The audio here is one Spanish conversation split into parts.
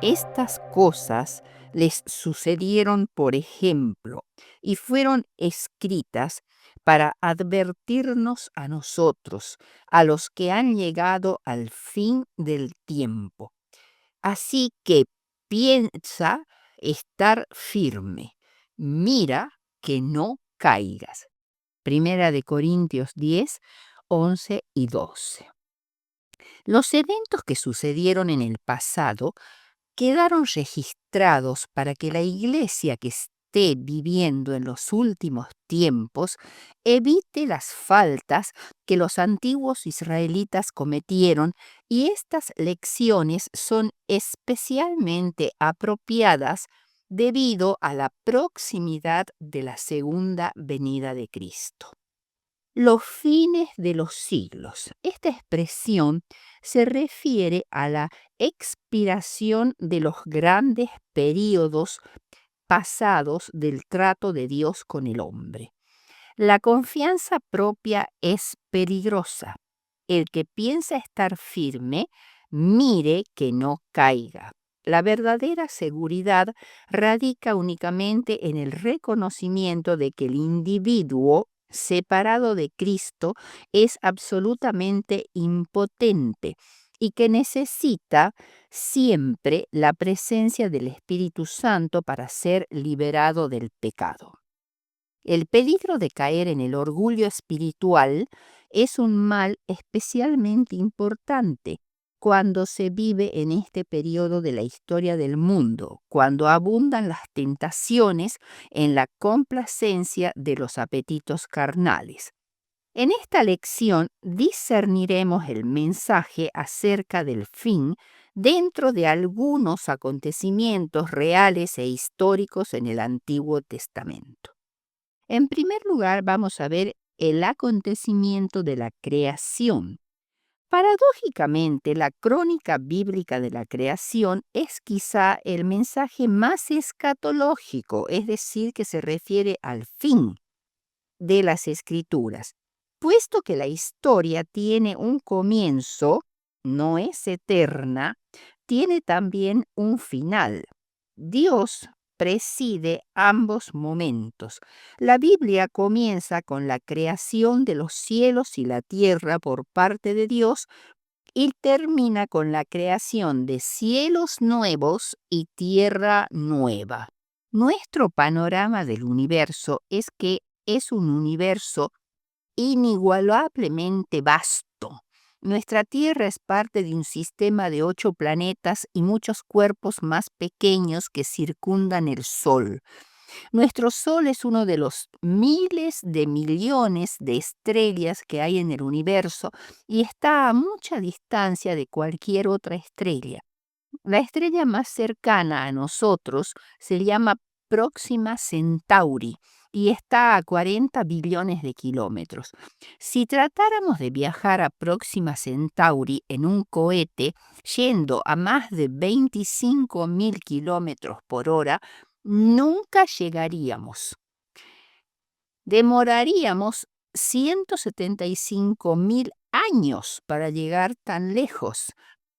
Estas cosas les sucedieron, por ejemplo, y fueron escritas para advertirnos a nosotros, a los que han llegado al fin del tiempo. Así que piensa estar firme, mira que no caigas. Primera de Corintios 10, 11 y 12. Los eventos que sucedieron en el pasado quedaron registrados para que la iglesia que esté viviendo en los últimos tiempos evite las faltas que los antiguos israelitas cometieron, y estas lecciones son especialmente apropiadas debido a la proximidad de la segunda venida de Cristo. Los fines de los siglos. Esta expresión se refiere a la expiración de los grandes períodos pasados del trato de Dios con el hombre. La confianza propia es peligrosa. El que piensa estar firme, mire que no caiga. La verdadera seguridad radica únicamente en el reconocimiento de que el individuo separado de Cristo es absolutamente impotente y que necesita siempre la presencia del Espíritu Santo para ser liberado del pecado. El peligro de caer en el orgullo espiritual es un mal especialmente importante cuando se vive en este periodo de la historia del mundo, cuando abundan las tentaciones en la complacencia de los apetitos carnales. En esta lección discerniremos el mensaje acerca del fin dentro de algunos acontecimientos reales e históricos en el Antiguo Testamento. En primer lugar, vamos a ver el acontecimiento de la creación. Paradójicamente, la crónica bíblica de la creación es quizá el mensaje más escatológico, es decir, que se refiere al fin de las Escrituras. Puesto que la historia tiene un comienzo, no es eterna, tiene también un final. Dios preside ambos momentos. La Biblia comienza con la creación de los cielos y la tierra por parte de Dios y termina con la creación de cielos nuevos y tierra nueva. Nuestro panorama del universo es que es un universo inigualablemente vasto. Nuestra Tierra es parte de un sistema de 8 planetas y muchos cuerpos más pequeños que circundan el Sol. Nuestro Sol es uno de los miles de millones de estrellas que hay en el universo y está a mucha distancia de cualquier otra estrella. La estrella más cercana a nosotros se llama Próxima Centauri y está a 40 billones de kilómetros. Si tratáramos de viajar a Próxima Centauri en un cohete yendo a más de 25.000 kilómetros por hora, nunca llegaríamos. Demoraríamos 175.000 años para llegar tan lejos.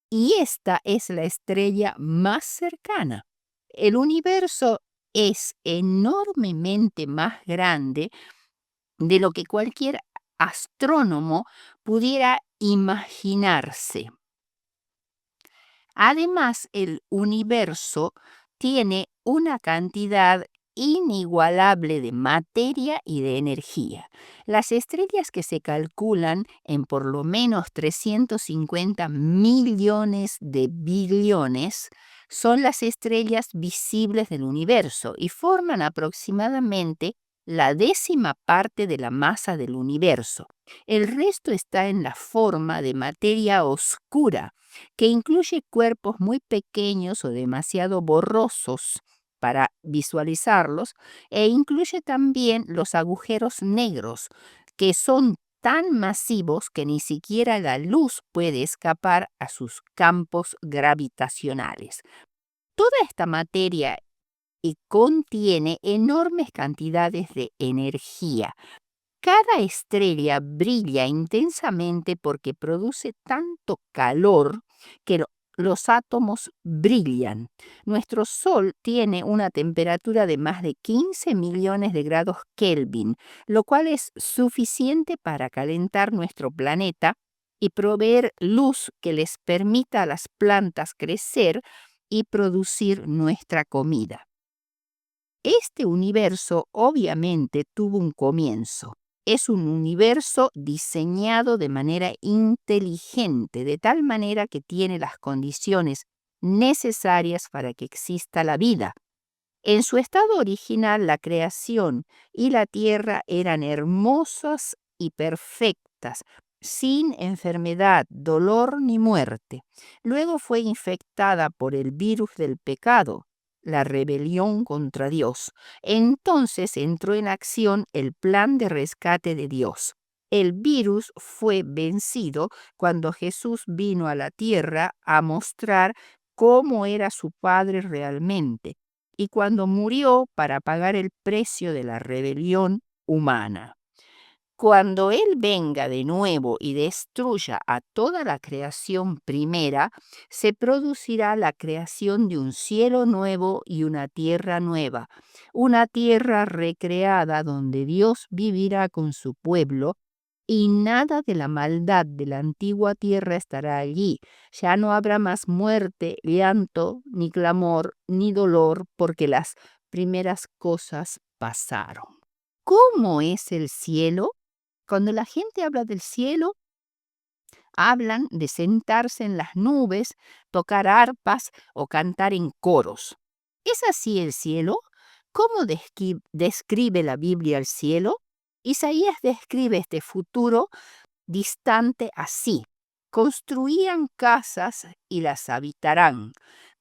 Y esta es la estrella más cercana. El universo es enormemente más grande de lo que cualquier astrónomo pudiera imaginarse. Además, el universo tiene una cantidad inigualable de materia y de energía. Las estrellas que se calculan en por lo menos 350 millones de billones son las estrellas visibles del universo y forman aproximadamente la 10ª parte de la masa del universo. El resto está en la forma de materia oscura, que incluye cuerpos muy pequeños o demasiado borrosos para visualizarlos, e incluye también los agujeros negros, que son tan masivos que ni siquiera la luz puede escapar a sus campos gravitacionales. Toda esta materia contiene enormes cantidades de energía. Cada estrella brilla intensamente porque produce tanto calor que los átomos brillan. Nuestro Sol tiene una temperatura de más de 15 millones de grados Kelvin, lo cual es suficiente para calentar nuestro planeta y proveer luz que les permita a las plantas crecer y producir nuestra comida. Este universo obviamente tuvo un comienzo. Es un universo diseñado de manera inteligente, de tal manera que tiene las condiciones necesarias para que exista la vida. En su estado original, la creación y la tierra eran hermosas y perfectas, sin enfermedad, dolor ni muerte. Luego fue infectada por el virus del pecado, la rebelión contra Dios. Entonces entró en acción el plan de rescate de Dios. El virus fue vencido cuando Jesús vino a la tierra a mostrar cómo era su Padre realmente y cuando murió para pagar el precio de la rebelión humana. Cuando Él venga de nuevo y destruya a toda la creación primera, se producirá la creación de un cielo nuevo y una tierra nueva, una tierra recreada donde Dios vivirá con su pueblo y nada de la maldad de la antigua tierra estará allí. Ya no habrá más muerte, llanto, ni clamor, ni dolor, porque las primeras cosas pasaron. ¿Cómo es el cielo? Cuando la gente habla del cielo, hablan de sentarse en las nubes, tocar arpas o cantar en coros. ¿Es así el cielo? ¿Cómo describe la Biblia el cielo? Isaías describe este futuro distante así: construían casas y las habitarán,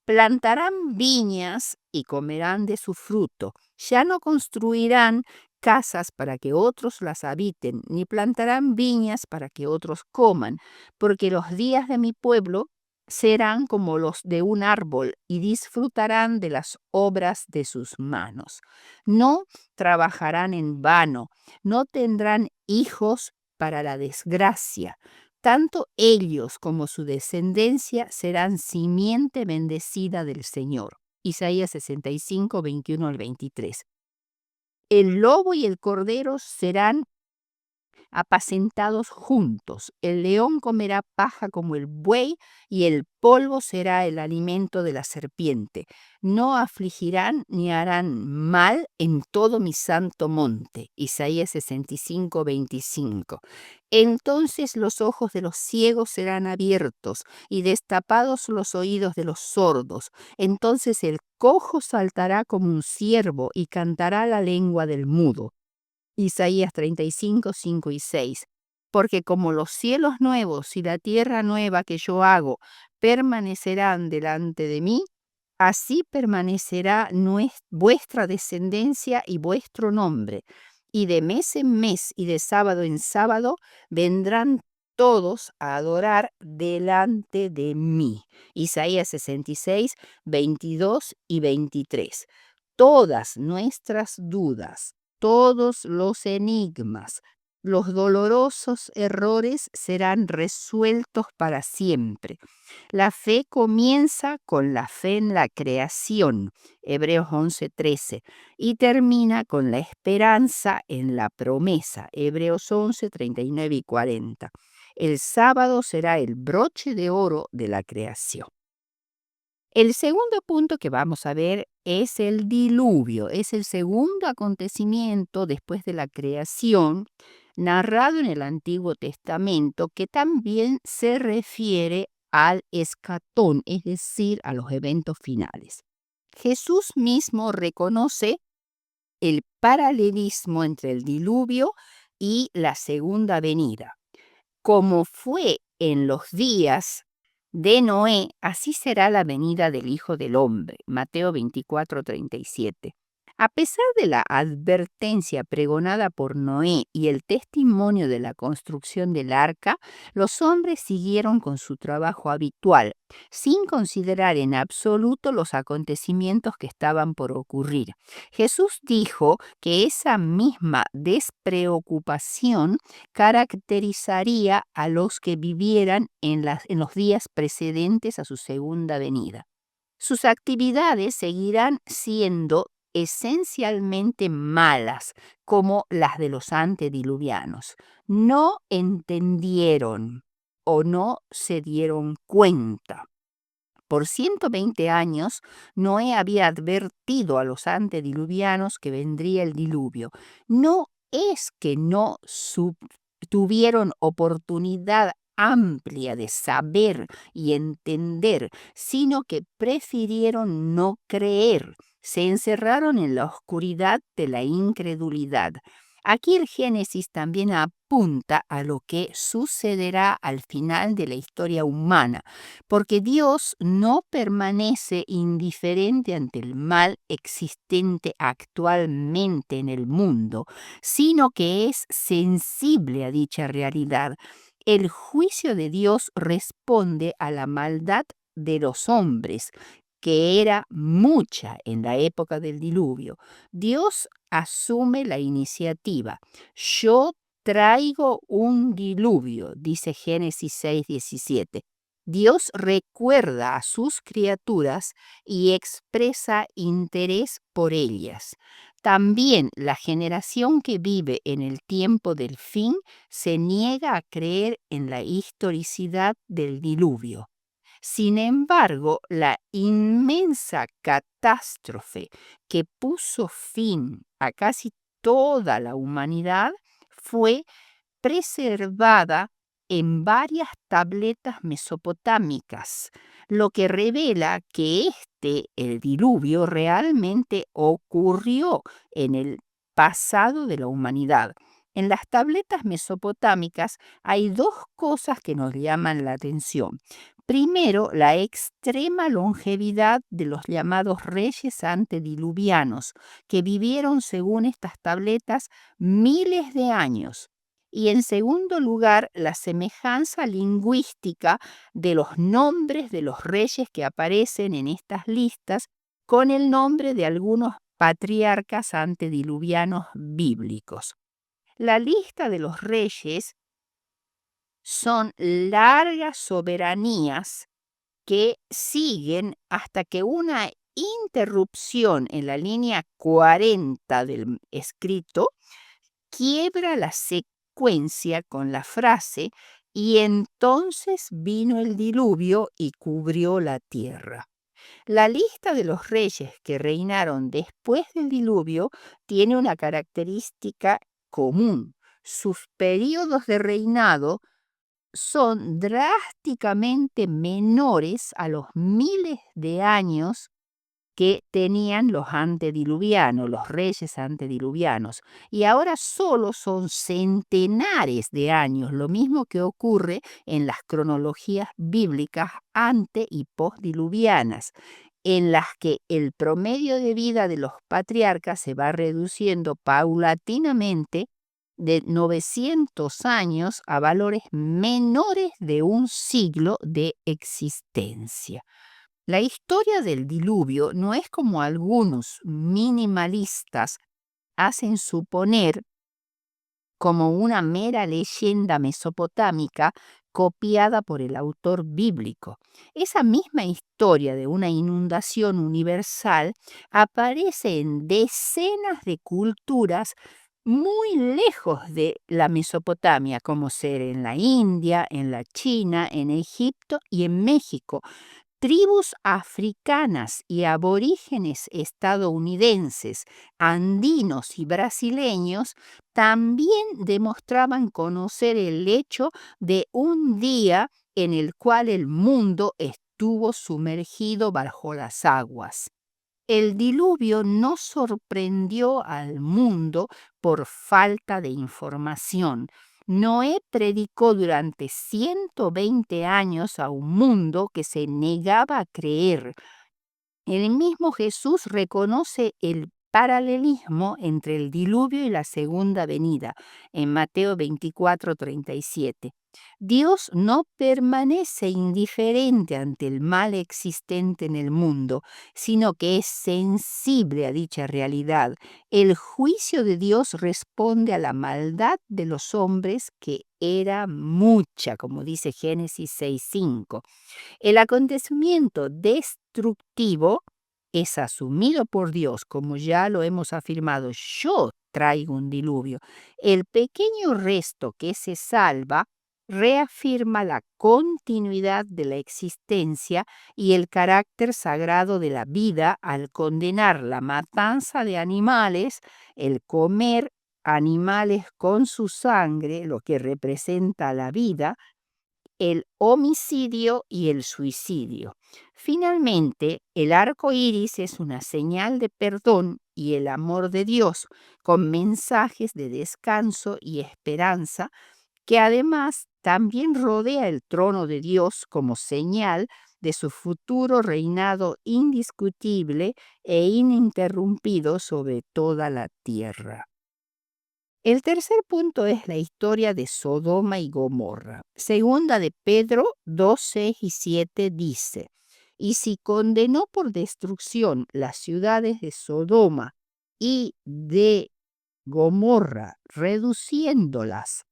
plantarán viñas y comerán de su fruto. Ya no construirán casas para que otros las habiten, ni plantarán viñas para que otros coman, porque los días de mi pueblo serán como los de un árbol y disfrutarán de las obras de sus manos. No trabajarán en vano, no tendrán hijos para la desgracia. Tanto ellos como su descendencia serán simiente bendecida del Señor. Isaías 65, 21 al 23. El lobo y el cordero serán apacentados juntos. El león comerá paja como el buey y el polvo será el alimento de la serpiente. No afligirán ni harán mal en todo mi santo monte. Isaías 65, 25. Entonces los ojos de los ciegos serán abiertos y destapados los oídos de los sordos. Entonces el cojo saltará como un ciervo y cantará la lengua del mudo. Isaías 35, 5 y 6. Porque como los cielos nuevos y la tierra nueva que yo hago permanecerán delante de mí, así permanecerá vuestra descendencia y vuestro nombre. Y de mes en mes y de sábado en sábado vendrán todos a adorar delante de mí. Isaías 66, 22 y 23. Todas nuestras dudas, todos los enigmas, los dolorosos errores serán resueltos para siempre. La fe comienza con la fe en la creación, Hebreos 11:13, y termina con la esperanza en la promesa, Hebreos 11:39 y 40. El sábado será el broche de oro de la creación. El segundo punto que vamos a ver es el diluvio. Es el segundo acontecimiento después de la creación narrado en el Antiguo Testamento que también se refiere al escatón, es decir, a los eventos finales. Jesús mismo reconoce el paralelismo entre el diluvio y la segunda venida. Como fue en los días de Noé, así será la venida del Hijo del Hombre. Mateo 24:37. A pesar de la advertencia pregonada por Noé y el testimonio de la construcción del arca, los hombres siguieron con su trabajo habitual, sin considerar en absoluto los acontecimientos que estaban por ocurrir. Jesús dijo que esa misma despreocupación caracterizaría a los que vivieran en los días precedentes a su segunda venida. Sus actividades seguirán siendo esencialmente malas, como las de los antediluvianos. No entendieron o no se dieron cuenta. Por 120 años, Noé había advertido a los antediluvianos que vendría el diluvio. No es que no tuvieron oportunidad amplia de saber y entender, sino que prefirieron no creer. Se encerraron en la oscuridad de la incredulidad. Aquí el Génesis también apunta a lo que sucederá al final de la historia humana, porque Dios no permanece indiferente ante el mal existente actualmente en el mundo, sino que es sensible a dicha realidad. El juicio de Dios responde a la maldad de los hombres, que era mucha en la época del diluvio. Dios asume la iniciativa. Yo traigo un diluvio, dice Génesis 6:17. Dios recuerda a sus criaturas y expresa interés por ellas. También la generación que vive en el tiempo del fin se niega a creer en la historicidad del diluvio. Sin embargo, la inmensa catástrofe que puso fin a casi toda la humanidad fue preservada en varias tabletas mesopotámicas, lo que revela que el diluvio, realmente ocurrió en el pasado de la humanidad. En las tabletas mesopotámicas hay dos cosas que nos llaman la atención. Primero, la extrema longevidad de los llamados reyes antediluvianos, que vivieron, según estas tabletas, miles de años. Y en segundo lugar, la semejanza lingüística de los nombres de los reyes que aparecen en estas listas con el nombre de algunos patriarcas antediluvianos bíblicos. La lista de los reyes son largas soberanías que siguen hasta que una interrupción en la línea 40 del escrito quiebra la secuencia con la frase «y entonces vino el diluvio y cubrió la tierra». La lista de los reyes que reinaron después del diluvio tiene una característica común. Sus periodos de reinado son drásticamente menores a los miles de años que tenían los antediluvianos, los reyes antediluvianos, y ahora solo son centenares de años, lo mismo que ocurre en las cronologías bíblicas ante y postdiluvianas, en las que el promedio de vida de los patriarcas se va reduciendo paulatinamente de 900 años a valores menores de un siglo de existencia. La historia del diluvio no es como algunos minimalistas hacen suponer, como una mera leyenda mesopotámica copiada por el autor bíblico. Esa misma historia de una inundación universal aparece en decenas de culturas muy lejos de la Mesopotamia, como ser en la India, en la China, en Egipto y en México. Tribus africanas y aborígenes estadounidenses, andinos y brasileños también demostraban conocer el hecho de un día en el cual el mundo estuvo sumergido bajo las aguas. El diluvio no sorprendió al mundo por falta de información. Noé predicó durante 120 años a un mundo que se negaba a creer. El mismo Jesús reconoce el paralelismo entre el diluvio y la segunda venida, en Mateo 24:37. Dios no permanece indiferente ante el mal existente en el mundo, sino que es sensible a dicha realidad. El juicio de Dios responde a la maldad de los hombres, que era mucha, como dice Génesis 6:5. El acontecimiento destructivo es asumido por Dios, como ya lo hemos afirmado. Yo traigo un diluvio. El pequeño resto que se salva reafirma la continuidad de la existencia y el carácter sagrado de la vida al condenar la matanza de animales, el comer animales con su sangre, lo que representa la vida, el homicidio y el suicidio. Finalmente, el arco iris es una señal de perdón y el amor de Dios, con mensajes de descanso y esperanza, que además también rodea el trono de Dios como señal de su futuro reinado indiscutible e ininterrumpido sobre toda la tierra. El tercer punto es la historia de Sodoma y Gomorra. Segunda de Pedro 2, 6 y 7 dice: y si condenó por destrucción las ciudades de Sodoma y de Gomorra, reduciéndolas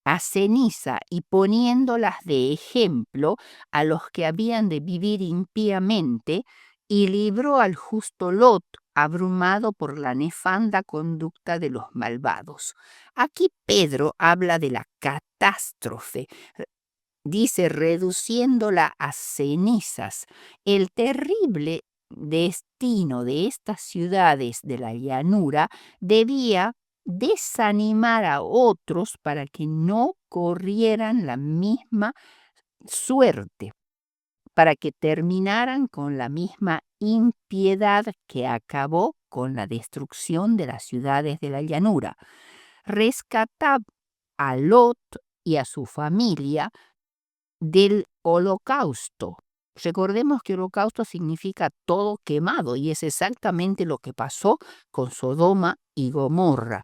a ceniza y poniéndolas de ejemplo a los que habían de vivir impíamente, y libró al justo Lot, abrumado por la nefanda conducta de los malvados. Aquí Pedro habla de la catástrofe. Dice, reduciéndola a cenizas. El terrible destino de estas ciudades de la llanura debía desanimar a otros para que no corrieran la misma suerte, para que terminaran con la misma impiedad que acabó con la destrucción de las ciudades de la llanura. Rescatad a Lot y a su familia del holocausto. Recordemos que holocausto significa todo quemado, y es exactamente lo que pasó con Sodoma y Gomorra.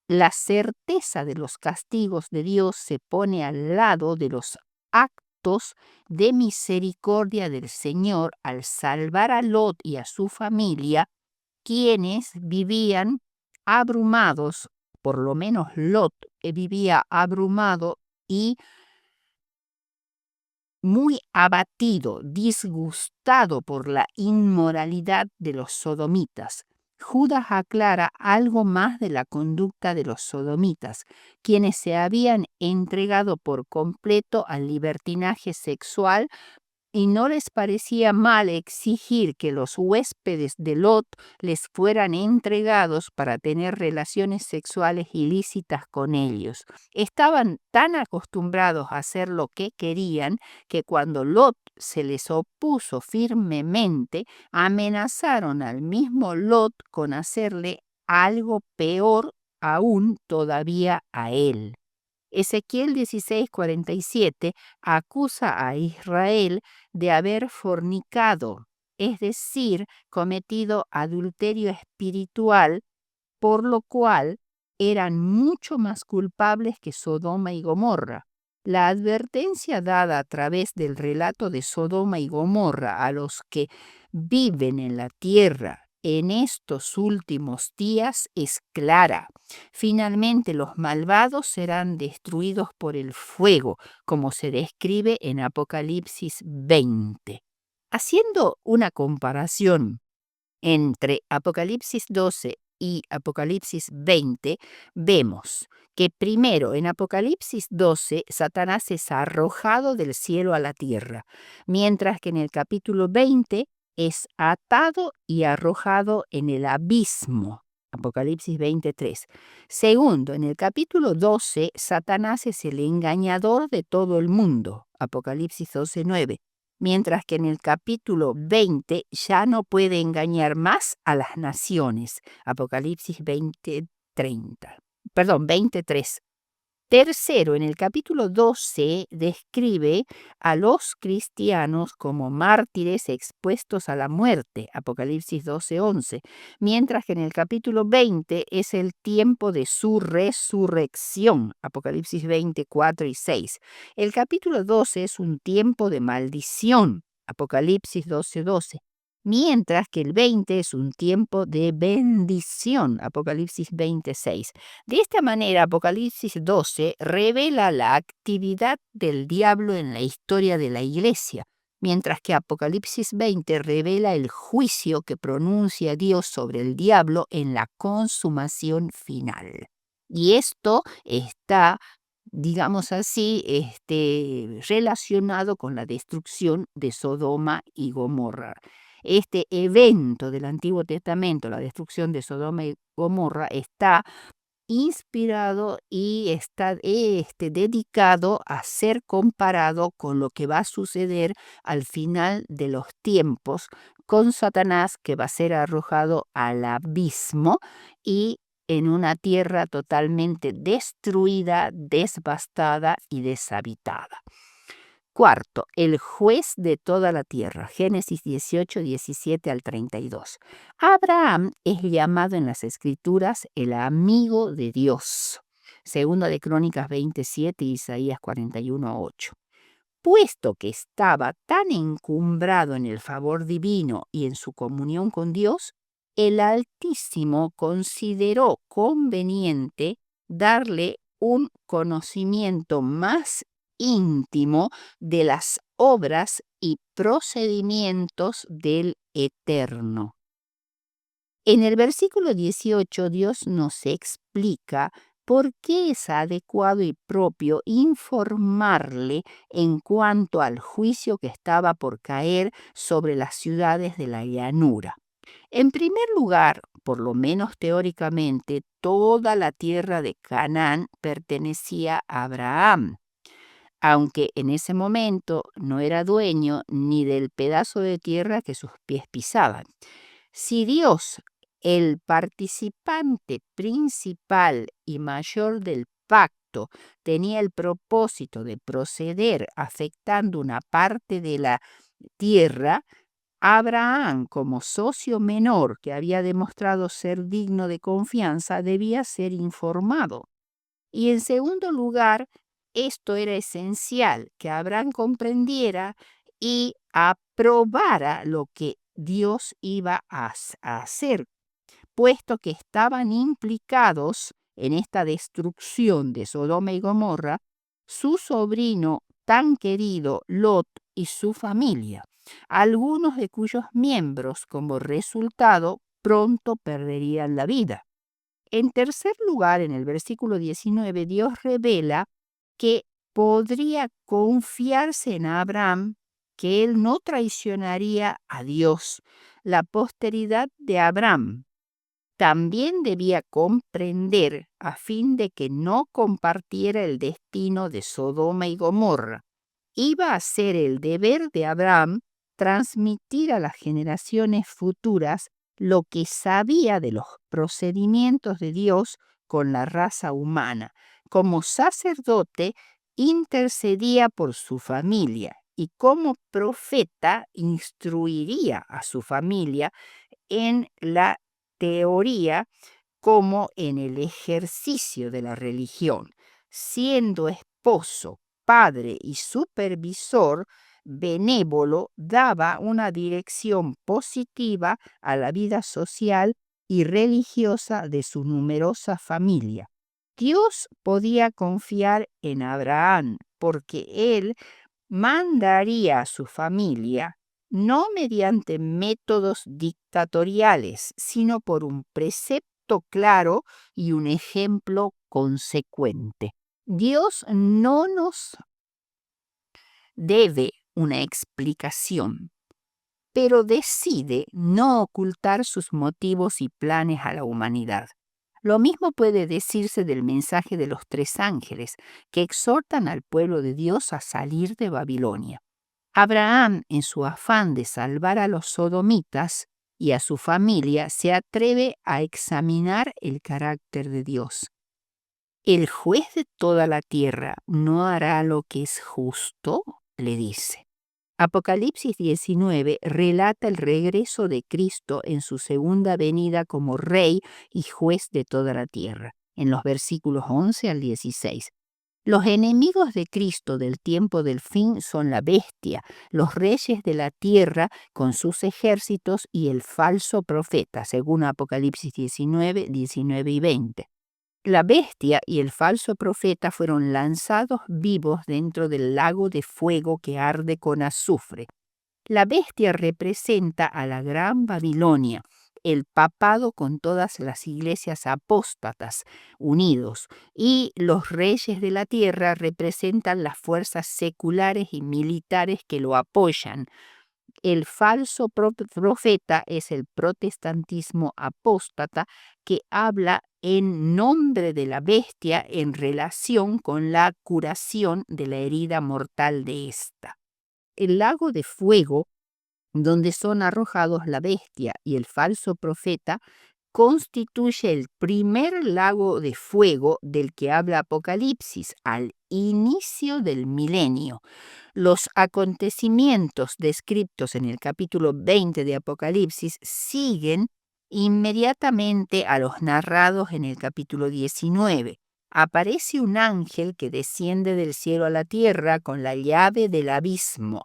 La certeza de los castigos de Dios se pone al lado de los actos de misericordia del Señor al salvar a Lot y a su familia, quienes vivían abrumados. Por lo menos Lot vivía abrumado y muy abatido, disgustado por la inmoralidad de los sodomitas. Judas aclara algo más de la conducta de los sodomitas, quienes se habían entregado por completo al libertinaje sexual, y no les parecía mal exigir que los huéspedes de Lot les fueran entregados para tener relaciones sexuales ilícitas con ellos. Estaban tan acostumbrados a hacer lo que querían que cuando Lot se les opuso firmemente, amenazaron al mismo Lot con hacerle algo peor aún todavía a él. Ezequiel 16:47 acusa a Israel de haber fornicado, es decir, cometido adulterio espiritual, por lo cual eran mucho más culpables que Sodoma y Gomorra. La advertencia dada a través del relato de Sodoma y Gomorra a los que viven en la tierra en estos últimos días es clara. Finalmente, los malvados serán destruidos por el fuego, como se describe en Apocalipsis 20. Haciendo una comparación entre Apocalipsis 12 y Apocalipsis 20, vemos que primero en Apocalipsis 12 Satanás es arrojado del cielo a la tierra, mientras que en el capítulo 20 es atado y arrojado en el abismo. Apocalipsis 23. Segundo, en el capítulo 12, Satanás es el engañador de todo el mundo. Apocalipsis 12:9. Mientras que en el capítulo 20 ya no puede engañar más a las naciones. Apocalipsis 20:30. Perdón, 23. Tercero, en el capítulo 12 describe a los cristianos como mártires expuestos a la muerte, Apocalipsis 12:11, mientras que en el capítulo 20 es el tiempo de su resurrección, Apocalipsis 24 y 6. El capítulo 12 es un tiempo de maldición, Apocalipsis 12:12. Mientras que el 20 es un tiempo de bendición, Apocalipsis 26. De esta manera, Apocalipsis 12 revela la actividad del diablo en la historia de la iglesia, mientras que Apocalipsis 20 revela el juicio que pronuncia Dios sobre el diablo en la consumación final. Y esto está, digamos así, relacionado con la destrucción de Sodoma y Gomorra. Este evento del Antiguo Testamento, la destrucción de Sodoma y Gomorra, está inspirado y está dedicado a ser comparado con lo que va a suceder al final de los tiempos con Satanás, que va a ser arrojado al abismo y en una tierra totalmente destruida, devastada y deshabitada. Cuarto, el juez de toda la tierra. Génesis 18, 17 al 32. Abraham es llamado en las Escrituras el amigo de Dios. Segunda de Crónicas 27 y Isaías 41:8. Puesto que estaba tan encumbrado en el favor divino y en su comunión con Dios, el Altísimo consideró conveniente darle un conocimiento más íntimo de las obras y procedimientos del Eterno. En el versículo 18, Dios nos explica por qué es adecuado y propio informarle en cuanto al juicio que estaba por caer sobre las ciudades de la llanura. En primer lugar, por lo menos teóricamente, toda la tierra de Canaán pertenecía a Abraham, aunque en ese momento no era dueño ni del pedazo de tierra que sus pies pisaban. Si Dios, el participante principal y mayor del pacto, tenía el propósito de proceder afectando una parte de la tierra, Abraham, como socio menor que había demostrado ser digno de confianza, debía ser informado. Y en segundo lugar, esto era esencial, que Abraham comprendiera y aprobara lo que Dios iba a hacer, puesto que estaban implicados en esta destrucción de Sodoma y Gomorra, su sobrino tan querido Lot y su familia, algunos de cuyos miembros como resultado pronto perderían la vida. En tercer lugar, en el versículo 19, Dios revela que podría confiarse en Abraham, que él no traicionaría a Dios. La posteridad de Abraham también debía comprender a fin de que no compartiera el destino de Sodoma y Gomorra. Iba a ser el deber de Abraham transmitir a las generaciones futuras lo que sabía de los procedimientos de Dios con la raza humana. Como sacerdote, intercedía por su familia y como profeta instruiría a su familia en la teoría como en el ejercicio de la religión, siendo esposo, padre y supervisor benévolo, daba una dirección positiva a la vida social y religiosa de su numerosa familia. Dios podía confiar en Abraham porque él mandaría a su familia no mediante métodos dictatoriales, sino por un precepto claro y un ejemplo consecuente. Dios no nos debe una explicación, pero decide no ocultar sus motivos y planes a la humanidad. Lo mismo puede decirse del mensaje de los 3 ángeles que exhortan al pueblo de Dios a salir de Babilonia. Abraham, en su afán de salvar a los sodomitas y a su familia, se atreve a examinar el carácter de Dios. ¿El juez de toda la tierra no hará lo que es justo?, le dice. Apocalipsis 19 relata el regreso de Cristo en su segunda venida como Rey y Juez de toda la tierra, en los versículos 11 al 16. Los enemigos de Cristo del tiempo del fin son la bestia, los reyes de la tierra con sus ejércitos y el falso profeta, según Apocalipsis 19, 19 y 20. La bestia y el falso profeta fueron lanzados vivos dentro del lago de fuego que arde con azufre. La bestia representa a la Gran Babilonia, el papado con todas las iglesias apóstatas unidos, y los reyes de la tierra representan las fuerzas seculares y militares que lo apoyan. El falso profeta es el protestantismo apóstata que habla en nombre de la bestia en relación con la curación de la herida mortal de ésta. El lago de fuego, donde son arrojados la bestia y el falso profeta, constituye el primer lago de fuego del que habla Apocalipsis al inicio del milenio. Los acontecimientos descritos en el capítulo 20 de Apocalipsis siguen inmediatamente a los narrados en el capítulo 19. Aparece un ángel que desciende del cielo a la tierra con la llave del abismo.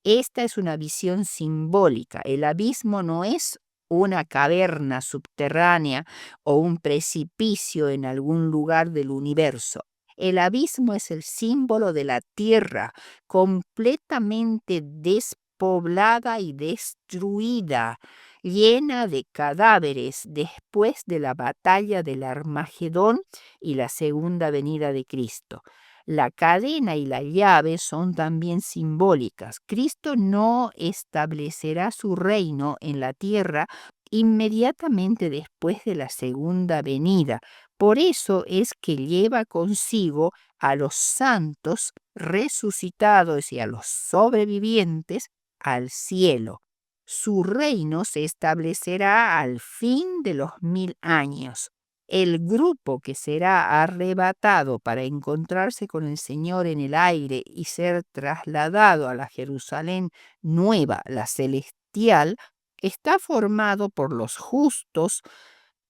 Esta es una visión simbólica. El abismo no es una caverna subterránea o un precipicio en algún lugar del universo. El abismo es el símbolo de la tierra completamente despoblada y destruida, llena de cadáveres después de la batalla del Armagedón y la segunda venida de Cristo. La cadena y la llave son también simbólicas. Cristo no establecerá su reino en la tierra inmediatamente después de la segunda venida. Por eso es que lleva consigo a los santos resucitados y a los sobrevivientes al cielo. Su reino se establecerá al fin de los 1000 años. El grupo que será arrebatado para encontrarse con el Señor en el aire y ser trasladado a la Jerusalén nueva, la celestial, está formado por los justos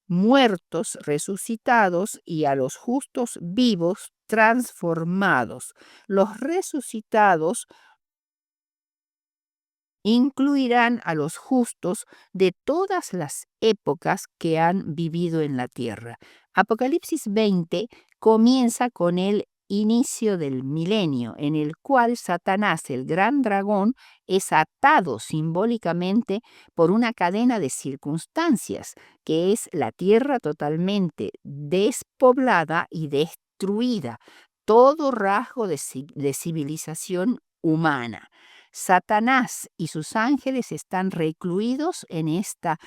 muertos resucitados y a los justos vivos transformados. Los resucitados incluirán a los justos de todas las épocas que han vivido en la tierra. Apocalipsis 20 comienza con el inicio del milenio, en el cual Satanás, el gran dragón, es atado simbólicamente por una cadena de circunstancias, que es la tierra totalmente despoblada y destruida, todo rasgo de civilización humana. Satanás y sus ángeles están recluidos en esta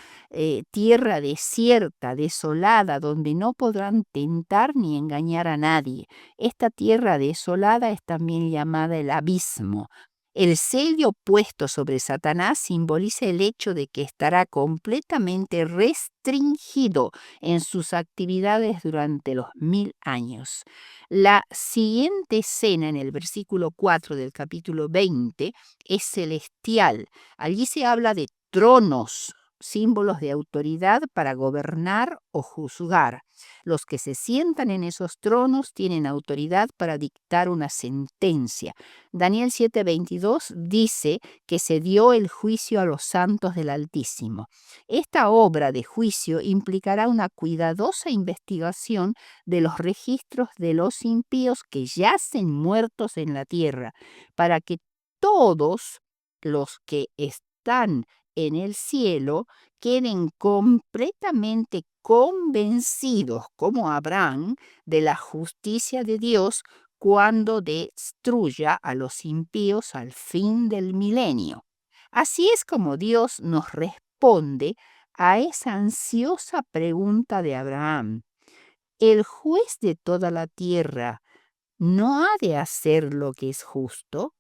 tierra desierta, desolada, donde no podrán tentar ni engañar a nadie. Esta tierra desolada es también llamada el abismo. El sello puesto sobre Satanás simboliza el hecho de que estará completamente restringido en sus actividades durante los 1000 años. La siguiente escena en el versículo 4 del capítulo 20 es celestial. Allí se habla de tronos, símbolos de autoridad para gobernar o juzgar. Los que se sientan en esos tronos tienen autoridad para dictar una sentencia. Daniel 7:22 dice que se dio el juicio a los santos del Altísimo. Esta obra de juicio implicará una cuidadosa investigación de los registros de los impíos que yacen muertos en la tierra, para que todos los que están en el cielo queden completamente convencidos, como Abraham, de la justicia de Dios cuando destruya a los impíos al fin del milenio. Así es como Dios nos responde a esa ansiosa pregunta de Abraham. ¿El juez de toda la tierra no ha de hacer lo que es justo?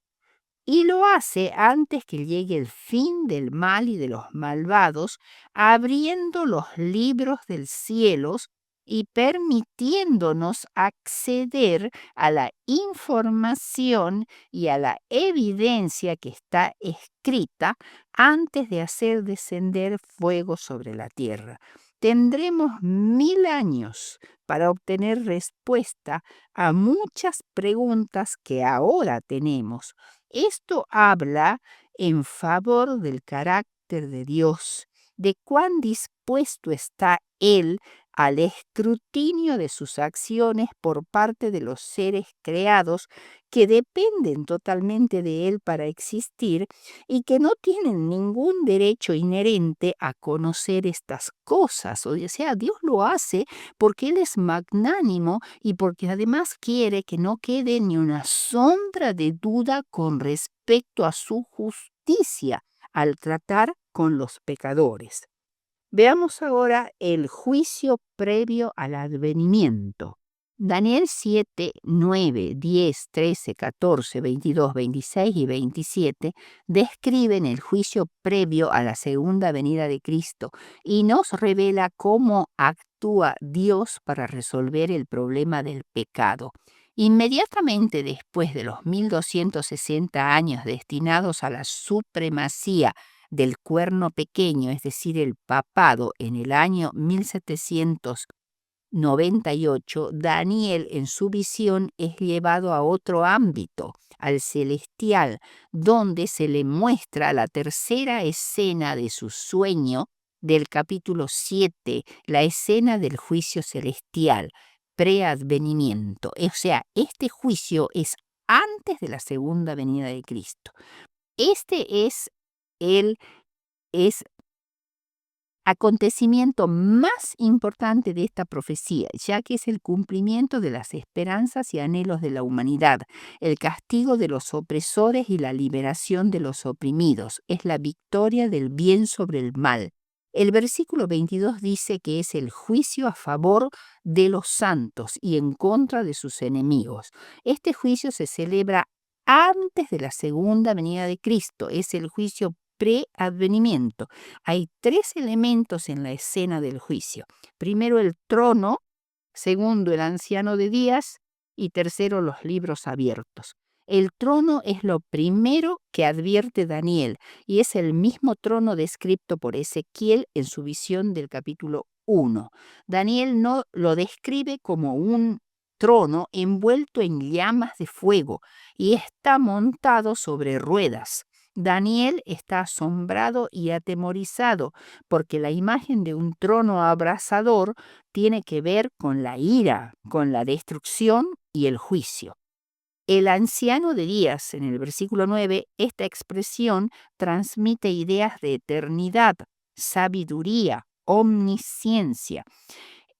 Y lo hace antes que llegue el fin del mal y de los malvados, abriendo los libros del cielo y permitiéndonos acceder a la información y a la evidencia que está escrita antes de hacer descender fuego sobre la tierra. Tendremos 1000 años para obtener respuesta a muchas preguntas que ahora tenemos. Esto habla en favor del carácter de Dios, de cuán dispuesto está Él al escrutinio de sus acciones por parte de los seres creados que dependen totalmente de Él para existir y que no tienen ningún derecho inherente a conocer estas cosas. O sea, Dios lo hace porque Él es magnánimo y porque además quiere que no quede ni una sombra de duda con respecto a su justicia al tratar con los pecadores. Veamos ahora el juicio previo al advenimiento. Daniel 7, 9, 10, 13, 14, 22, 26 y 27 describen el juicio previo a la segunda venida de Cristo y nos revela cómo actúa Dios para resolver el problema del pecado. Inmediatamente después de los 1260 años destinados a la supremacía del cuerno pequeño, es decir, el papado, en el año 1798, Daniel en su visión es llevado a otro ámbito, al celestial, donde se le muestra la tercera escena de su sueño del capítulo 7, la escena del juicio celestial, preadvenimiento. O sea, este juicio es antes de la segunda venida de Cristo. Este el es acontecimiento más importante de esta profecía, ya que es el cumplimiento de las esperanzas y anhelos de la humanidad, el castigo de los opresores y la liberación de los oprimidos, es la victoria del bien sobre el mal. El versículo 22 dice que es el juicio a favor de los santos y en contra de sus enemigos. Este juicio se celebra antes de la segunda venida de Cristo, es el juicio preadvenimiento. Hay 3 elementos en la escena del juicio. Primero, el trono; segundo, el anciano de días; y tercero, los libros abiertos. El trono es lo primero que advierte Daniel y es el mismo trono descrito por Ezequiel en su visión del capítulo 1. Daniel no lo describe como un trono envuelto en llamas de fuego y está montado sobre ruedas. Daniel está asombrado y atemorizado porque la imagen de un trono abrasador tiene que ver con la ira, con la destrucción y el juicio. El anciano de días, en el versículo 9, esta expresión transmite ideas de eternidad, sabiduría, omnisciencia.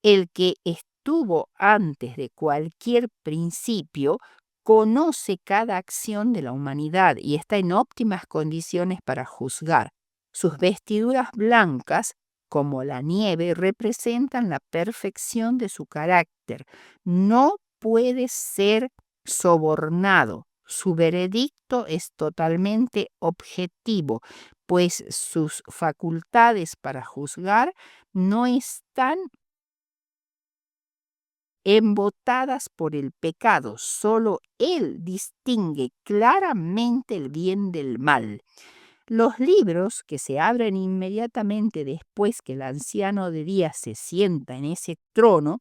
El que estuvo antes de cualquier principio conoce cada acción de la humanidad y está en óptimas condiciones para juzgar. Sus vestiduras blancas, como la nieve, representan la perfección de su carácter. No puede ser sobornado. Su veredicto es totalmente objetivo, pues sus facultades para juzgar no están embotadas por el pecado. Solo Él distingue claramente el bien del mal. Los libros que se abren inmediatamente después que el anciano de días se sienta en ese trono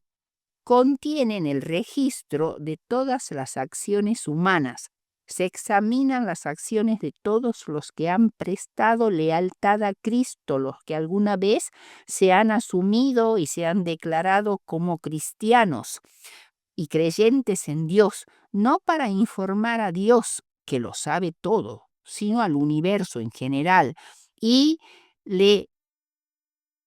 contienen el registro de todas las acciones humanas. Se examinan las acciones de todos los que han prestado lealtad a Cristo, los que alguna vez se han asumido y se han declarado como cristianos y creyentes en Dios, no para informar a Dios, que lo sabe todo, sino al universo en general, y le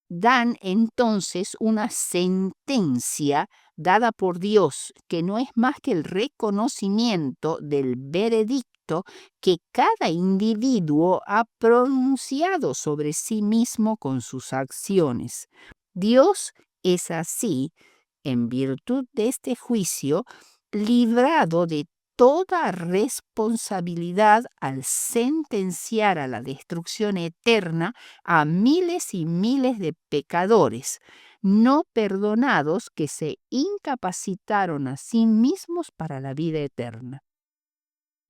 dan entonces una sentencia dada por Dios, que no es más que el reconocimiento del veredicto que cada individuo ha pronunciado sobre sí mismo con sus acciones. Dios es así, en virtud de este juicio, librado de toda responsabilidad al sentenciar a la destrucción eterna a miles y miles de pecadores. no perdonados que se incapacitaron a sí mismos para la vida eterna.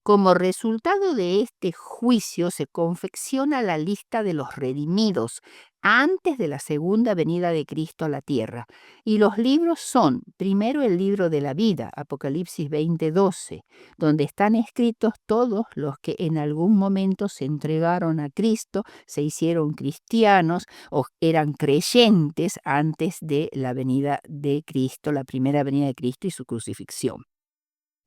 Como resultado de este juicio se confecciona la lista de los redimidos antes de la segunda venida de Cristo a la tierra. Y los libros son, primero, el libro de la vida, Apocalipsis 20:12, donde están escritos todos los que en algún momento se entregaron a Cristo, se hicieron cristianos o eran creyentes antes de la venida de Cristo, la primera venida de Cristo y su crucifixión.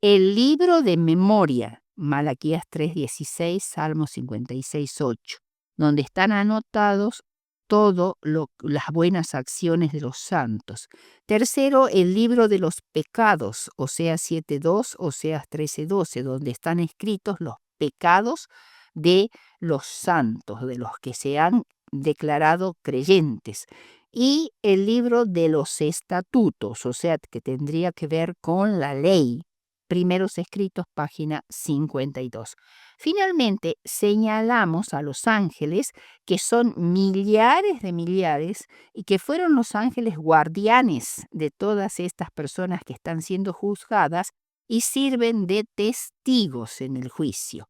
El libro de memoria, Malaquías 3:16, Salmos 56:8, donde están anotados todas las buenas acciones de los santos. Tercero, el libro de los pecados, Oseas 7:2, Oseas 13:12, donde están escritos los pecados de los santos, de los que se han declarado creyentes. Y el libro de los estatutos, o sea, que tendría que ver con la ley. Primeros Escritos, página 52. Finalmente, señalamos a los ángeles, que son millares de millares, y que fueron los ángeles guardianes de todas estas personas que están siendo juzgadas y sirven de testigos en el juicio.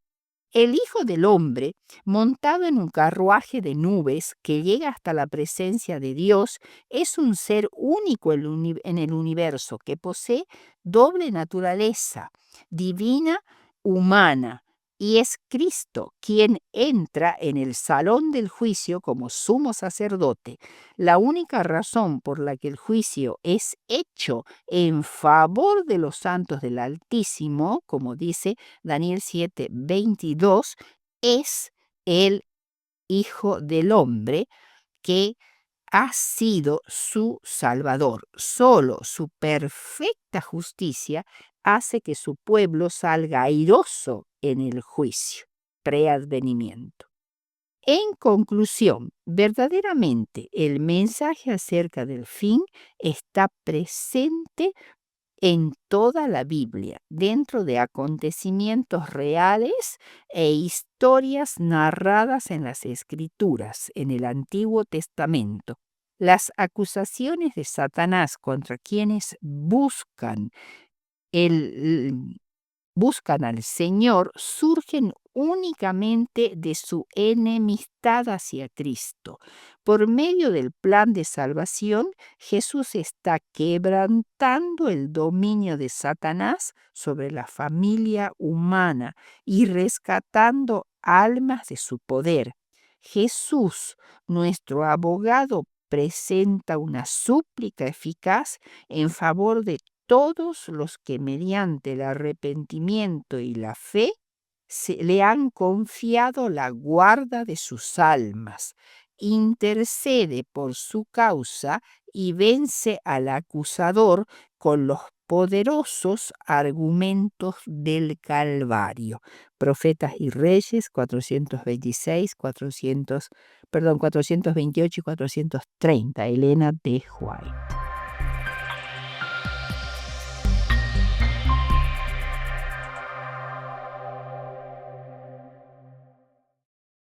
El Hijo del Hombre, montado en un carruaje de nubes que llega hasta la presencia de Dios, es un ser único en el universo que posee doble naturaleza, divina, humana, y es Cristo quien entra en el salón del juicio como sumo sacerdote. La única razón por la que el juicio es hecho en favor de los santos del Altísimo, como dice Daniel 7:22, es el Hijo del Hombre que ha sido su Salvador. Solo su perfecta justicia hace que su pueblo salga airoso en el juicio, preadvenimiento. En conclusión, verdaderamente el mensaje acerca del fin está presente en toda la Biblia, dentro de acontecimientos reales e historias narradas en las Escrituras, en el Antiguo Testamento. Las acusaciones de Satanás contra quienes el, buscan al Señor surgen únicamente de su enemistad hacia Cristo. Por medio del plan de salvación, Jesús está quebrantando el dominio de Satanás sobre la familia humana y rescatando almas de su poder. Jesús, nuestro abogado, presenta una súplica eficaz en favor de todos los que mediante el arrepentimiento y la fe le han confiado la guarda de sus almas. Intercede por su causa y vence al acusador con los poderosos argumentos del Calvario. Profetas y Reyes 426, 428 y 430. Elena de White.